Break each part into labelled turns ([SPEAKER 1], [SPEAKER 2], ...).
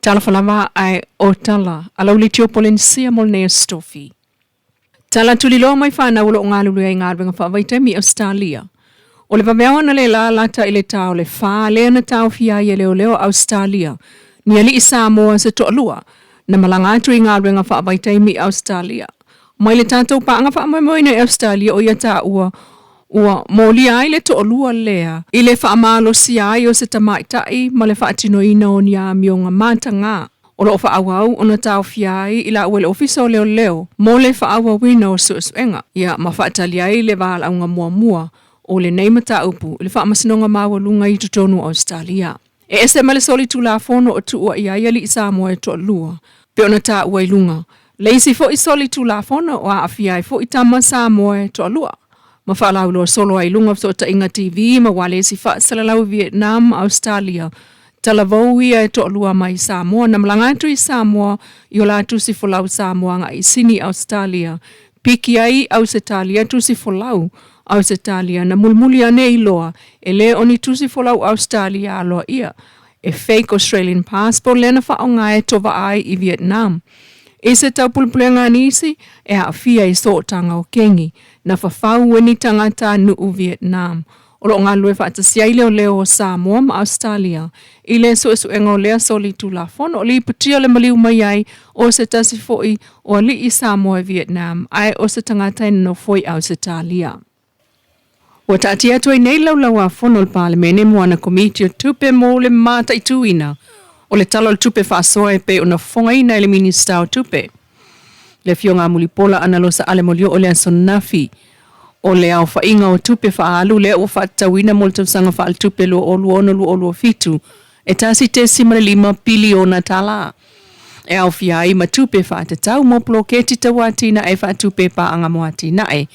[SPEAKER 1] Tala falava ai o Tala, alau li tio polensia mol ne Tofi. Tala tulilo mai whana ulo ngā lulu ai ngā runga whawaitai mi Australia. O le vamea na le la lata i le tau le wha lea na tau fia i leo leo Australia. Ni ali i Samoa se to alua, na malanga atu i ngā runga whawaitai mi Australia. Mai le tātou pa anga whaamai na Australia o ia tā ua mōli ai le to alua lea. I le whaamalo si ai o se tamaitai ma le whaatino ina o ni a mionga mata ngā. O lo whaawau o na tau fiai i la ua le ofisa o leo leo. Mō le whaawa wina o suenga. Ia ma whaatali ai le wala au ngā mua o le neimata upu. Le whaamasinonga maua lunga i tutonu Australia. E ese male soli tu la fono o tuua i ai ali i Samoa e to alua. Pe o na tā ua i lunga. Leisi fo i soli tu la fono o a fiai fo i tama Samoa e to alua. Ma whaalaulo solo ai lunga so ta inga TV ma wale si whaasalalau Vietnam, Australia. Tala vau ia e to alua mai Samoa. Na malangatu i Samoa i o la tusi folau Samoa nga i sini Australia. Piki ai Australia tusi folau Australia. Na mulmuli ane i loa. E le oni tusi folau Australia aloa ia. E fake Australian passport lena whaonga e tova ai i Vietnam. E se tau pulpulenga nisi e a fia i so tanga o kengi. Na whawhau weni tangata nuu Vietnam. O lo ngā lue whaatasiai leo o Samoa ma Australia. I le so engo lea soli tu la fono o li putia le maliu mai ai o se tasi foi o li i Samoa Vietnam ai o se tangata e no foi Australia. O tati atu ai nei lau a fono le palemene moana komiti o tupe mo le mata i tuina. O le talo le tupe whaasoa e pe o na fonga ina i le minista o tupe. Le fio ngā mulipola analosa ale molio o le ansonafi. O le au whainga o tupe whaalu le o whaatawina mo le tausanga whaal tupe lo olu ono lu olu o fitu. E tasi te simale 5 piliona tala. E au fiai ma tupe whaatatau mo ploketi ta watina e whaatupe pa anga moatina e.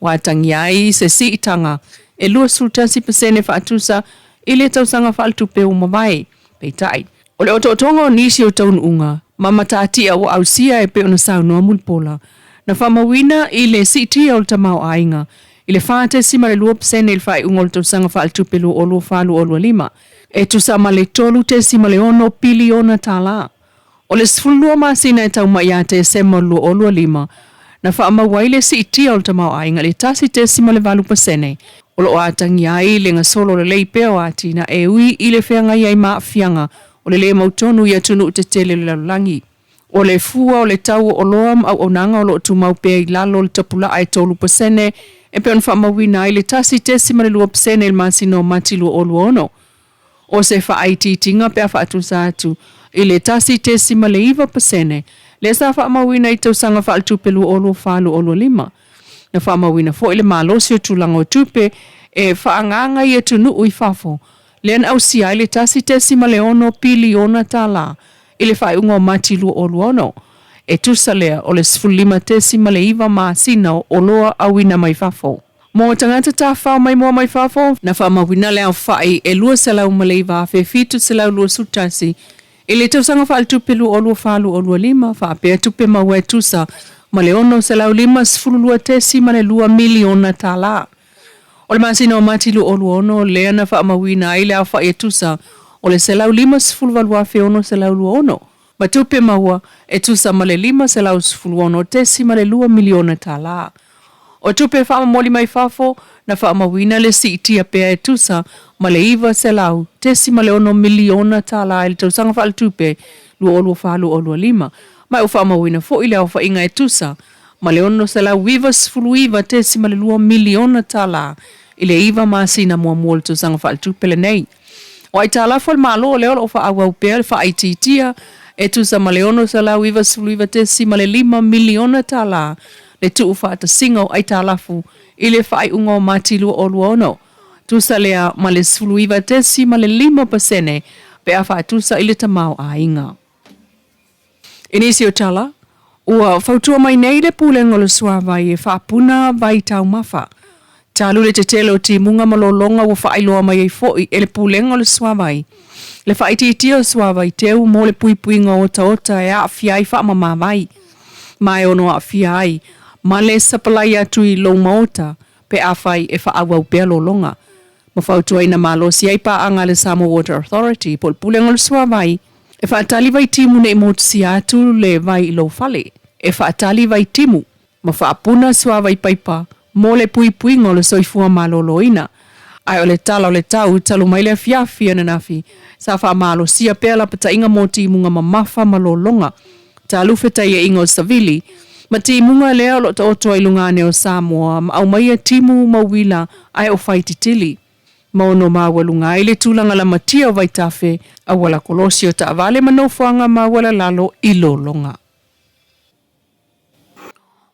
[SPEAKER 1] Watangi ai se si itanga. E lua sultasi pasene whaatusa i le tausanga whaal tupe o mawai. Peitai. O le ototongo nisi o taun unga. Mama taatia o ausia e pe ona sau noa mulpola. Na whamawina i le siti o le tamau ainga. I le whaate sima le lua psene il whai ungo le tausanga whaal tupelu o lua whalu o lua 5. E tusa ma le tolu te sima le ono piliona tala. O le sfulua masina e tau maiate e sema lua o lua 5. Na whaamawai le siti o le tamau ainga le tasi te sima le valu pasene. O lo atangi ai le ngasolo le leipeo atina e ui i le whianga iai maa fianga. O le mautonu ia tunu te tele le lalangi. O le fua o le tau o loam au onanga o lo tu maupea i lalo le tapula ai tolu pasene. E pe on whamawina ai le tasi te sima le lua pasene il masino matilu o luono. O se wha ai titinga pe a whaatusa atu. I le tasi te sima le 5 pasene. Le sa whamawina i tausanga wha altupelu o lua whalu o lua 5. Na whamawina fo ile malosi o tulango tupe e whaanganga i tunu ui fafo. Lean au si ai le tasi te sima le ono piliona tala. Ile whai ungo matilu o luono. E tusa lea o le 5 te sima le 5 maasina o loa awina mai fafo. Mo tangata ta whao mai mua mai fafo. Na wha mawina lea whai e lua selau maleiva fe fitu selau lua sutasi. Ile tausanga wha altupelu o lua whalu o lua 5. Wha apea tupe maua e tusa. Ma le ono selau 5 sfulu lua te sima le lua miliona tala. O le masina o matilu o luono lea na wha mawina ai lea wha e tusa. O le selau 5 sfulu valua fe ono selau luono. Ma tupe maua e tusa ma le 5 selau sfulu ono te sima le lua miliona tala. O tupe wha moli mai fafo na wha mawina le si itia pea e tusa ma le 5 selau te sima le ono miliona tala e le tausanga wha tupe lua o lua whalu o lua 5. Mai o wha mawina fo ile au wha inga e tusa ma le ono selau 5 sfulu 5 te sima le lua miliona tala. Ile 5 masina mua mua le tausanga wha tupe le nei. O ai tala fo le malo leo o wha au pea wha ai titia e tusa ma le ono selau 5 sfulu 5 te sima le 5 miliona tala. Le tu ufata singo ai talafu ile fai ungo matilu o luono. Tusa lea ma le sfulu 5 te sima le 5 pasene pe a fai tusa ile tamau a inga. Inisi o tala, ua fautua mai nei le pulengo le suavai e whaapuna vai tau mafa. Talu le te telo ti munga malolonga ua whaailoa mai ei foi e le pulengo le suavai. Le whaititia o suavai teu mo le puipuinga o ota e a fiai whaamamavai. Mai ono a fiai. Ma le sapalai atu i lo maota pe awhai e whaawau pea lolonga. Ma whautua ina malo si ai pa anga le Samoa Water Authority pol pulengo le suavai E whaatali vai timu ne emotisi atu le vai ilo fale. E whaatali vai timu. Ma whaapuna sua vai paipa. Mo le pui pui ngole soifua maloloina. Ai o le tala o le tau talu mai le fiafi ana nafi. Sa wha malo sia pela pata inga mo timunga mamafa malolonga. Talu fetai e ingo savili. Ma timunga lea lo ta oto ai lungane o Samoa. Ma au maia timu mawila ai o whaititili. Maono mawalunga ile tulanga la matia o vaitafe. Awala kolosio ta avale manofuanga mawala lalo ilolonga.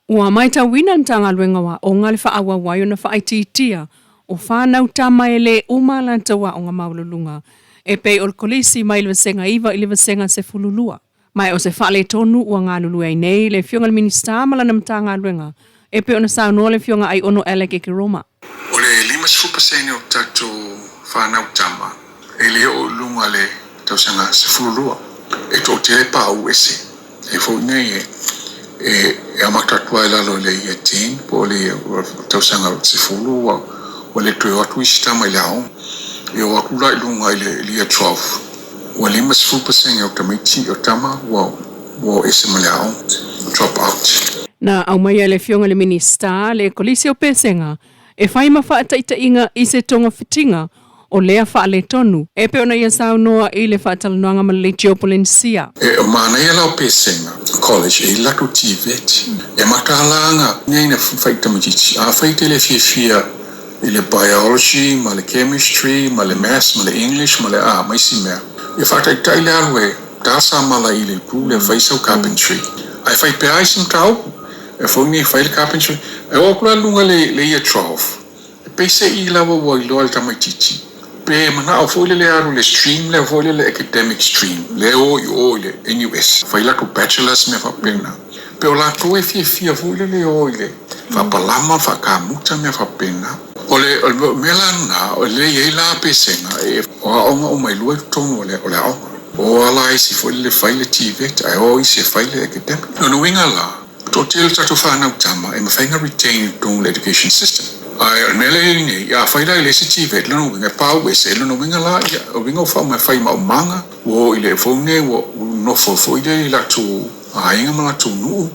[SPEAKER 1] Ua maita wina ntanga luenga wa o ngale wha awa wayo na wha aititia. O whanau tama ele umalanta wa o nga maululunga. E pei o kolisi mai lewa senga iwa ili senga se fululua. Mai o se whale tonu ua ngā lulu ai nei le fionga le minista mala na mtanga luenga. E pei o na saunoa le fionga ai ono elek eke Roma.
[SPEAKER 2] O le 5% o tatu whanau tama. E le o lunga le tausanga se fululua. E tō te pa au ese. E fo nei e amatatua e lalo le ia tin po le tausanga se fululua. O le tue watu isitama i lao. E o akula i lunga i le ia 12. O le 5% o tamaiti o tama wo ese maleao drop out.
[SPEAKER 1] Na au mai le fionga le minista le kolisi o pesenga. E whai mawhaataita inga i se tonga fitinga o lea wha le tonu. E pe ona ia saunoa i le whaatalanuanga ma le geopolensia.
[SPEAKER 2] E mana ia lau pesenga college e latu tivet. E matalanga nei na whaita majiti. A whaita le fia i le biology, ma le chemistry, ma le maths, ma le English, ma le maisi mea. E whaataita i le alwe tasa mala i le pu le whaisau carpentry. Ai whai pe aisim tau. E whauni e whaile carpentry. E okula lunga le ia 12. E peise i lawa wa i loa le tamaititi. Pe mana au whaile le aru le stream, le whaile le academic stream. Le o le NUS. Whaila ku bachelors me whapena. Pe o la koe fia whaile le o le. Whapalama whakamuta me whapena. O le melana, o le iei la pesenga. E o aonga o mai lua tonu o le aonga. O ala i si whaile le whaile tivet. Ai o i se whaile academic. No winga la. Tō tēle tatu whanau tama e mawhainga retain tōng education system. Ai mele nei, ia whaila i lesi tivet, lono winga pāu e se lono winga la, ia o winga o whao mai whai mau manga, wo i le whaune, wo no fo i le la tō ainga ma la tō nuu,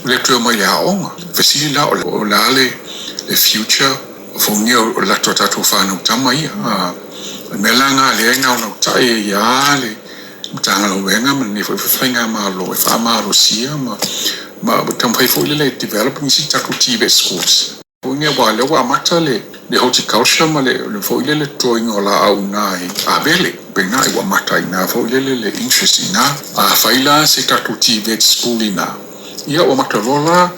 [SPEAKER 2] le tō mai le haonga. Whesili la o la le future, o whaune o la tō tatu whanau tama ia. Mela ngā le ngā o nau tae ia le, mtanga lo wenga, ma ne whainga ma lo, e wha ma ro sia, ma tampai fo le developing si taku tivet schools. Nge wale wa mata le horticulture ma le fo le drawing ola au nai a bele pena i wa mata ina fo le interest ina a faila se taku tivet school ina ia o mata rola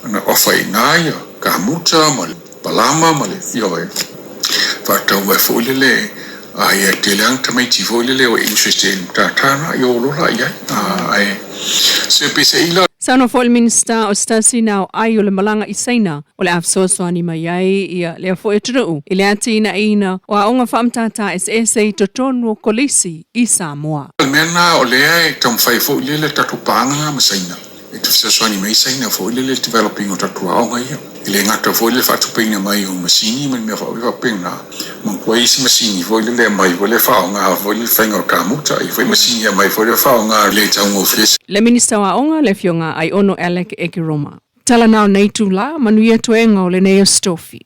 [SPEAKER 2] na ofa ina ia kamuta ma palama ma le fioe fata wa fo le a ia telang tamai ti fo le o interest in tatana yo lola ia ai se pese ila
[SPEAKER 1] Sana fo minista o stasi nao ai o le malanga isaina o le afsoaswani mai ai ia le fo e tru i le atina ina o aonga whamtata SSA totonu o kolisi i Samoa.
[SPEAKER 2] Mena o lea e tamwhai fo le tatupanga masaina. E tufsaswani mai saina fo le developing o tatua aonga ia. I le ngata fo le whatupina mai o masini man mea wha pena. Mangkua isi masini fo le mai fo le whaonga fo le whainga o kamuta i fo masini mai fo le whaonga le taungo fles.
[SPEAKER 1] Le minista wa aonga le fionga ai ono elek eke Roma. Tala nao nei tu la manuia toenga o le neo Tofi.